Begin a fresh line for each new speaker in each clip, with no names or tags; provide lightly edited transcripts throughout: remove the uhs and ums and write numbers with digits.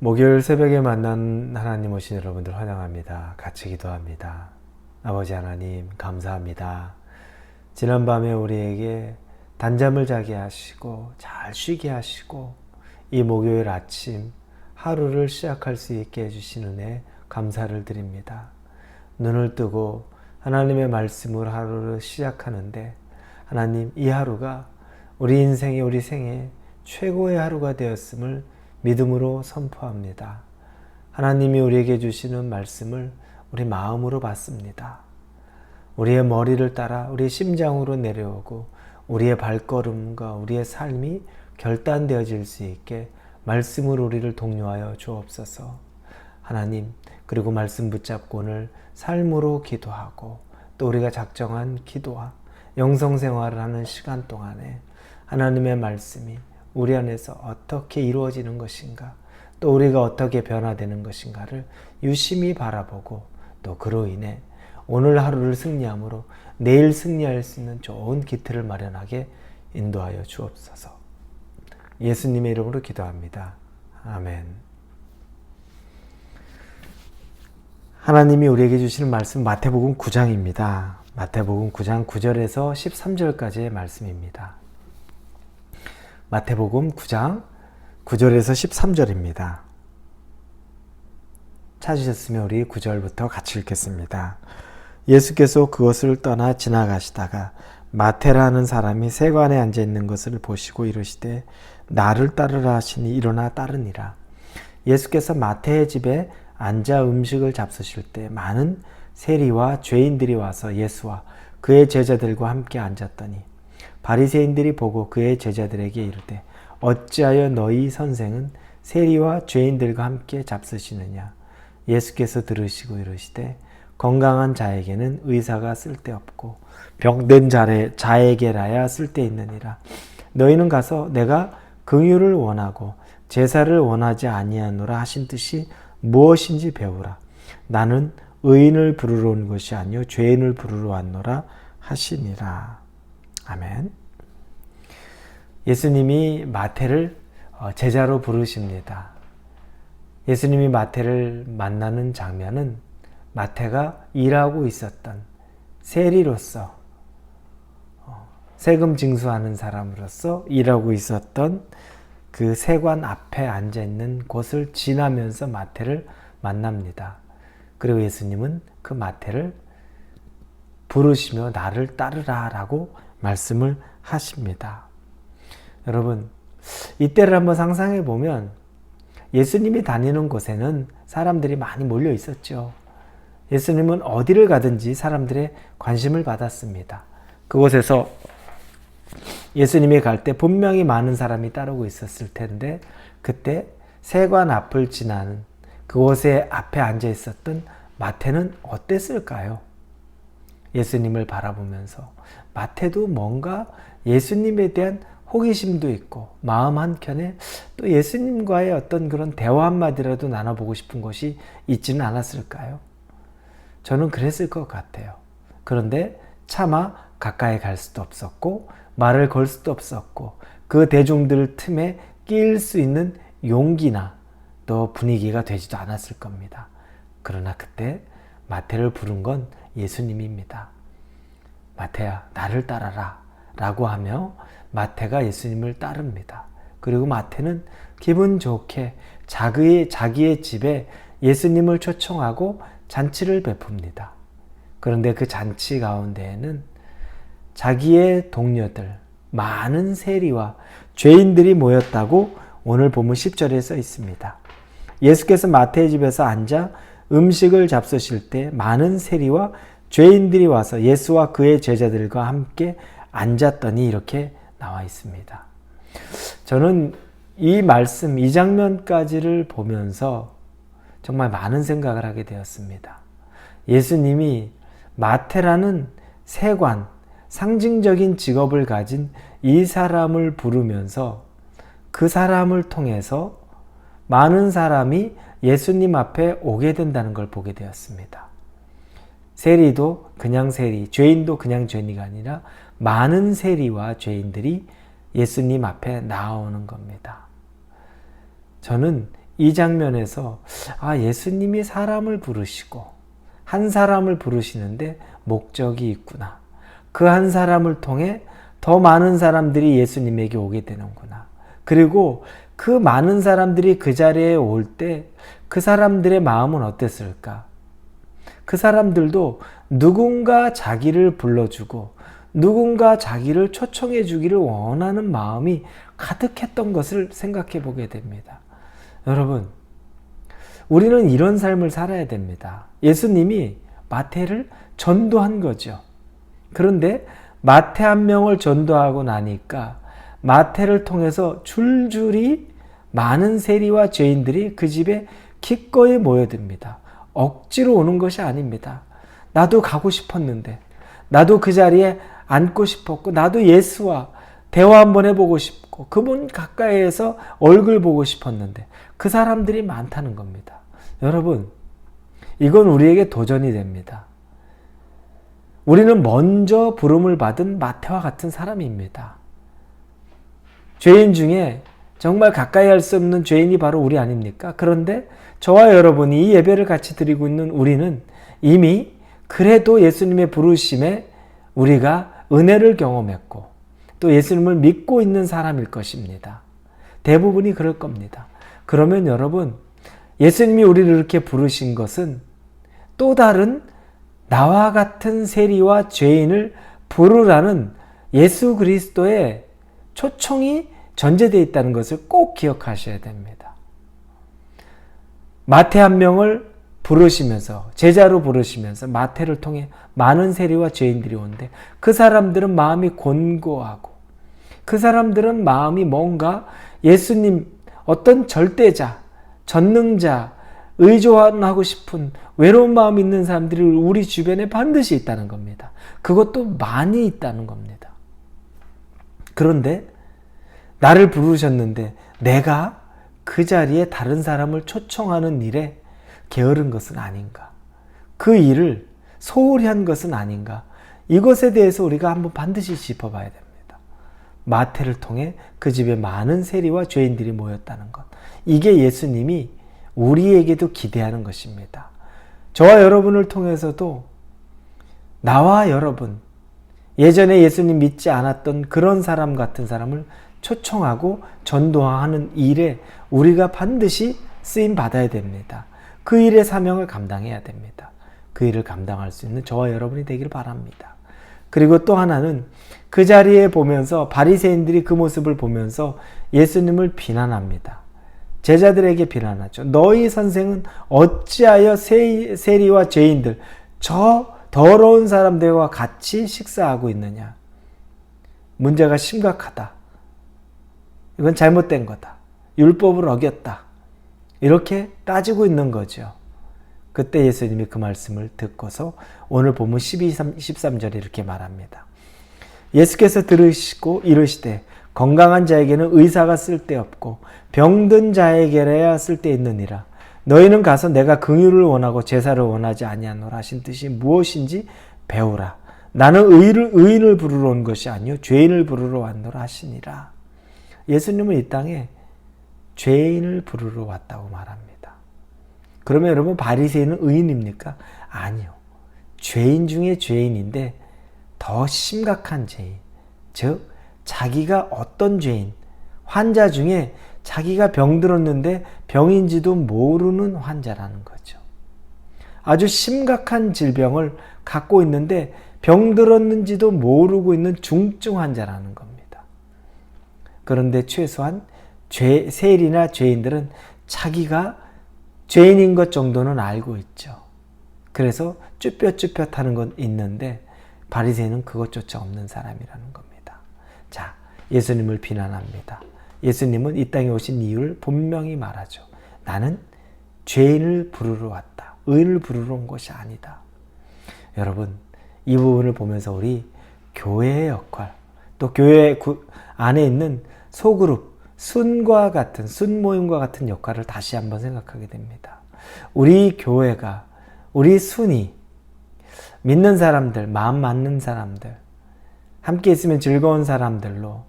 목요일 새벽에 만난 하나님 오신 여러분들 환영합니다. 같이 기도합니다. 아버지 하나님 감사합니다. 지난밤에 우리에게 단잠을 자게 하시고 잘 쉬게 하시고 이 목요일 아침 하루를 시작할 수 있게 해주신 은혜 감사를 드립니다. 눈을 뜨고 하나님의 말씀으로 하루를 시작하는데 하나님 이 하루가 우리 인생의 우리 생애 최고의 하루가 되었음을 믿음으로 선포합니다. 하나님이 우리에게 주시는 말씀을 우리 마음으로 받습니다. 우리의 머리를 따라 우리의 심장으로 내려오고 우리의 발걸음과 우리의 삶이 결단되어질 수 있게 말씀으로 우리를 독려하여 주옵소서. 하나님, 그리고 말씀 붙잡고 오늘 삶으로 기도하고 또 우리가 작정한 기도와 영성생활을 하는 시간 동안에 하나님의 말씀이 우리 안에서 어떻게 이루어지는 것인가, 또 우리가 어떻게 변화되는 것인가를 유심히 바라보고 또 그로 인해 오늘 하루를 승리함으로 내일 승리할 수 있는 좋은 기틀을 마련하게 인도하여 주옵소서. 예수님의 이름으로 기도합니다. 아멘. 하나님이 우리에게 주시는 말씀 마태복음 9장입니다. 마태복음 9장 9절에서 13절까지의 말씀입니다. 마태복음 9장 9절에서 13절입니다. 찾으셨으면 우리 9절부터 같이 읽겠습니다. 예수께서 그것을 떠나 지나가시다가 마태라는 사람이 세관에 앉아 있는 것을 보시고 이르시되 나를 따르라 하시니 일어나 따르니라. 예수께서 마태의 집에 앉아 음식을 잡수실 때 많은 세리와 죄인들이 와서 예수와 그의 제자들과 함께 앉았더니 바리새인들이 보고 그의 제자들에게 이르되 어찌하여 너희 선생은 세리와 죄인들과 함께 잡수시느냐. 예수께서 들으시고 이르시되 건강한 자에게는 의사가 쓸데없고 병든 자에게라야 쓸데있느니라. 너희는 가서 내가 긍휼을 원하고 제사를 원하지 아니하노라 하신 뜻이 무엇인지 배우라. 나는 의인을 부르러 온 것이 아니요 죄인을 부르러 왔노라 하시니라. 아멘. 예수님이 마태를 제자로 부르십니다. 예수님이 마태를 만나는 장면은 마태가 일하고 있었던 세리로서 세금 징수하는 사람으로서 일하고 있었던 그 세관 앞에 앉아 있는 곳을 지나면서 마태를 만납니다. 그리고 예수님은 그 마태를 부르시며 나를 따르라 라고 말씀을 하십니다. 여러분, 이때를 한번 상상해 보면 예수님이 다니는 곳에는 사람들이 많이 몰려 있었죠. 예수님은 어디를 가든지 사람들의 관심을 받았습니다. 그곳에서 예수님이 갈 때 분명히 많은 사람이 따르고 있었을 텐데 그때 세관 앞을 지나는 그곳에 앞에 앉아 있었던 마태는 어땠을까요? 예수님을 바라보면서 마태도 뭔가 예수님에 대한 호기심도 있고 마음 한켠에 또 예수님과의 어떤 그런 대화 한마디라도 나눠보고 싶은 것이 있지는 않았을까요? 저는 그랬을 것 같아요. 그런데 차마 가까이 갈 수도 없었고 말을 걸 수도 없었고 그 대중들 틈에 끼일 수 있는 용기나 또 분위기가 되지도 않았을 겁니다. 그러나 그때 마태를 부른 건 예수님입니다. 마태야, 나를 따라라 라고 하며 마태가 예수님을 따릅니다. 그리고 마태는 기분 좋게 자기의 집에 예수님을 초청하고 잔치를 베풉니다. 그런데 그 잔치 가운데에는 자기의 동료들, 많은 세리와 죄인들이 모였다고 오늘 본문 10절에 써 있습니다. 예수께서 마태의 집에서 앉아 음식을 잡수실 때 많은 세리와 죄인들이 와서 예수와 그의 제자들과 함께 앉았더니 이렇게 나와 있습니다. 저는 이 말씀, 이 장면까지를 보면서 정말 많은 생각을 하게 되었습니다. 예수님이 마태라는 세관, 상징적인 직업을 가진 이 사람을 부르면서 그 사람을 통해서 많은 사람이 예수님 앞에 오게 된다는 걸 보게 되었습니다. 세리도 그냥 세리, 죄인도 그냥 죄인이 아니라 많은 세리와 죄인들이 예수님 앞에 나오는 겁니다. 저는 이 장면에서 예수님이 사람을 부르시고 한 사람을 부르시는데 목적이 있구나. 그 한 사람을 통해 더 많은 사람들이 예수님에게 오게 되는구나. 그리고 그 많은 사람들이 그 자리에 올 때 그 사람들의 마음은 어땠을까? 그 사람들도 누군가 자기를 불러주고 누군가 자기를 초청해 주기를 원하는 마음이 가득했던 것을 생각해 보게 됩니다. 여러분, 우리는 이런 삶을 살아야 됩니다. 예수님이 마태를 전도한 거죠. 그런데 마태 한 명을 전도하고 나니까 마태를 통해서 줄줄이 많은 세리와 죄인들이 그 집에 기꺼이 모여듭니다. 억지로 오는 것이 아닙니다. 나도 가고 싶었는데, 나도 그 자리에 앉고 싶었고, 나도 예수와 대화 한번 해보고 싶고, 그분 가까이에서 얼굴 보고 싶었는데 그 사람들이 많다는 겁니다. 여러분, 이건 우리에게 도전이 됩니다. 우리는 먼저 부름을 받은 마태와 같은 사람입니다. 죄인 중에 정말 가까이 할 수 없는 죄인이 바로 우리 아닙니까? 그런데 저와 여러분이 이 예배를 같이 드리고 있는 우리는 이미 그래도 예수님의 부르심에 우리가 은혜를 경험했고 또 예수님을 믿고 있는 사람일 것입니다. 대부분이 그럴 겁니다. 그러면 여러분, 예수님이 우리를 이렇게 부르신 것은 또 다른 나와 같은 세리와 죄인을 부르라는 예수 그리스도의 초청이 전제되어 있다는 것을 꼭 기억하셔야 됩니다. 마태 한 명을 부르시면서, 제자로 부르시면서 마태를 통해 많은 세리와 죄인들이 오는데 그 사람들은 마음이 곤고하고 그 사람들은 마음이 뭔가 예수님, 어떤 절대자, 전능자, 의존하고 싶은 외로운 마음이 있는 사람들이 우리 주변에 반드시 있다는 겁니다. 그것도 많이 있다는 겁니다. 그런데 나를 부르셨는데 내가 그 자리에 다른 사람을 초청하는 일에 게으른 것은 아닌가? 그 일을 소홀히 한 것은 아닌가? 이것에 대해서 우리가 한번 반드시 짚어봐야 됩니다. 마태를 통해 그 집에 많은 세리와 죄인들이 모였다는 것. 이게 예수님이 우리에게도 기대하는 것입니다. 저와 여러분을 통해서도 나와 여러분, 예전에 예수님 믿지 않았던 그런 사람 같은 사람을 초청하고 전도하는 일에 우리가 반드시 쓰임 받아야 됩니다. 그 일의 사명을 감당해야 됩니다. 그 일을 감당할 수 있는 저와 여러분이 되기를 바랍니다. 그리고 또 하나는 그 자리에 보면서 바리새인들이 그 모습을 보면서 예수님을 비난합니다. 제자들에게 비난하죠. 너희 선생은 어찌하여 세리와 죄인들, 저 더러운 사람들과 같이 식사하고 있느냐. 문제가 심각하다. 이건 잘못된 거다. 율법을 어겼다. 이렇게 따지고 있는 거죠. 그때 예수님이 그 말씀을 듣고서 오늘 본문 12, 13절에 이렇게 말합니다. 예수께서 들으시고 이르시되 건강한 자에게는 의사가 쓸데없고 병든 자에게라야 쓸데있느니라. 너희는 가서 내가 긍휼을 원하고 제사를 원하지 아니하노라 하신 뜻이 무엇인지 배우라. 나는 의인을 부르러 온 것이 아니요 죄인을 부르러 왔노라 하시니라. 예수님은 이 땅에 죄인을 부르러 왔다고 말합니다. 그러면 여러분, 바리새인은 의인입니까? 아니요. 죄인 중에 죄인인데 더 심각한 죄인, 즉 자기가 어떤 죄인, 환자 중에 자기가 병들었는데 병인지도 모르는 환자라는 거죠. 아주 심각한 질병을 갖고 있는데 병들었는지도 모르고 있는 중증 환자라는 겁니다. 그런데 최소한 세리나 죄인들은 자기가 죄인인 것 정도는 알고 있죠. 그래서 쭈뼛쭈뼛하는 건 있는데 바리새인은 그것조차 없는 사람이라는 겁니다. 자, 예수님을 비난합니다. 예수님은 이 땅에 오신 이유를 분명히 말하죠. 나는 죄인을 부르러 왔다. 의인을 부르러 온 것이 아니다. 여러분, 이 부분을 보면서 우리 교회의 역할, 또 교회 안에 있는 소그룹, 순과 같은, 순모임과 같은 역할을 다시 한번 생각하게 됩니다. 우리 교회가, 우리 순이, 믿는 사람들, 마음 맞는 사람들, 함께 있으면 즐거운 사람들로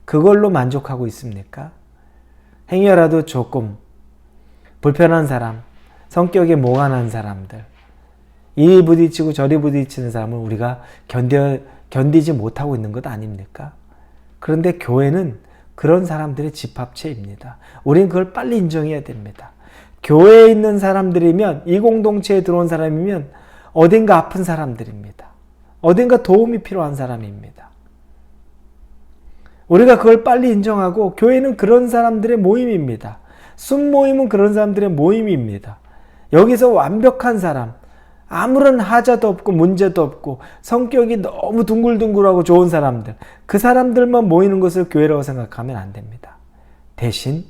그걸로 만족하고 있습니까? 행여라도 조금 불편한 사람, 성격에 모간한 사람들, 이리 부딪히고 저리 부딪히는 사람을 우리가 견디지 못하고 있는 것 아닙니까? 그런데 교회는 그런 사람들의 집합체입니다. 우리는 그걸 빨리 인정해야 됩니다. 교회에 있는 사람들이면, 이 공동체에 들어온 사람이면 어딘가 아픈 사람들입니다. 어딘가 도움이 필요한 사람입니다. 우리가 그걸 빨리 인정하고, 교회는 그런 사람들의 모임입니다. 순모임은 그런 사람들의 모임입니다. 여기서 완벽한 사람, 아무런 하자도 없고 문제도 없고 성격이 너무 둥글둥글하고 좋은 사람들, 그 사람들만 모이는 것을 교회라고 생각하면 안 됩니다. 대신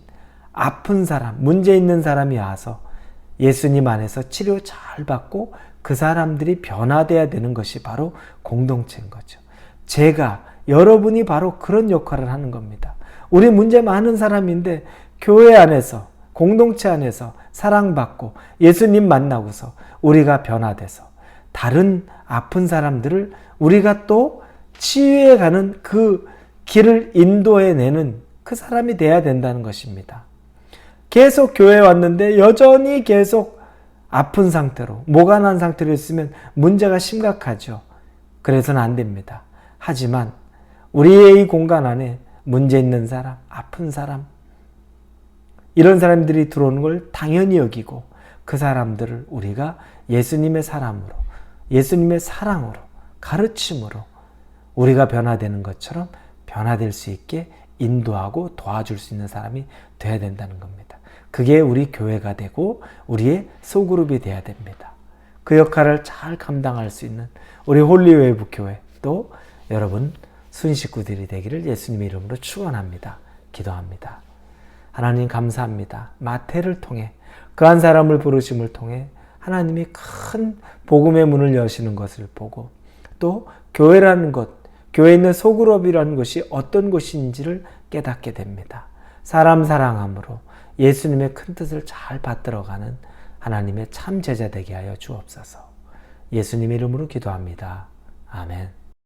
아픈 사람, 문제 있는 사람이 와서 예수님 안에서 치료 잘 받고 그 사람들이 변화돼야 되는 것이 바로 공동체인 거죠. 여러분이 바로 그런 역할을 하는 겁니다. 우리 문제 많은 사람인데 교회 안에서, 공동체 안에서 사랑받고 예수님 만나고서 우리가 변화돼서 다른 아픈 사람들을 우리가 또 치유해 가는 그 길을 인도해내는 그 사람이 돼야 된다는 것입니다. 계속 교회에 왔는데 여전히 계속 아픈 상태로, 모간한 상태로 있으면 문제가 심각하죠. 그래서는 안 됩니다. 하지만 우리의 이 공간 안에 문제 있는 사람, 아픈 사람, 이런 사람들이 들어오는 걸 당연히 여기고 그 사람들을 우리가 예수님의 사람으로, 예수님의 사랑으로, 가르침으로 우리가 변화되는 것처럼 변화될 수 있게 인도하고 도와줄 수 있는 사람이 되어야 된다는 겁니다. 그게 우리 교회가 되고 우리의 소그룹이 되어야 됩니다. 그 역할을 잘 감당할 수 있는 우리 홀리웨이브 교회, 또 여러분 순식구들이 되기를 예수님의 이름으로 축원합니다. 기도합니다. 하나님 감사합니다. 마태를 통해, 그 한 사람을 부르심을 통해 하나님이 큰 복음의 문을 여시는 것을 보고, 또 교회라는 것, 교회에 있는 소그룹이라는 것이 어떤 것인지를 깨닫게 됩니다. 사람 사랑함으로 예수님의 큰 뜻을 잘 받들어가는 하나님의 참 제자 되게 하여 주옵소서. 예수님 이름으로 기도합니다. 아멘.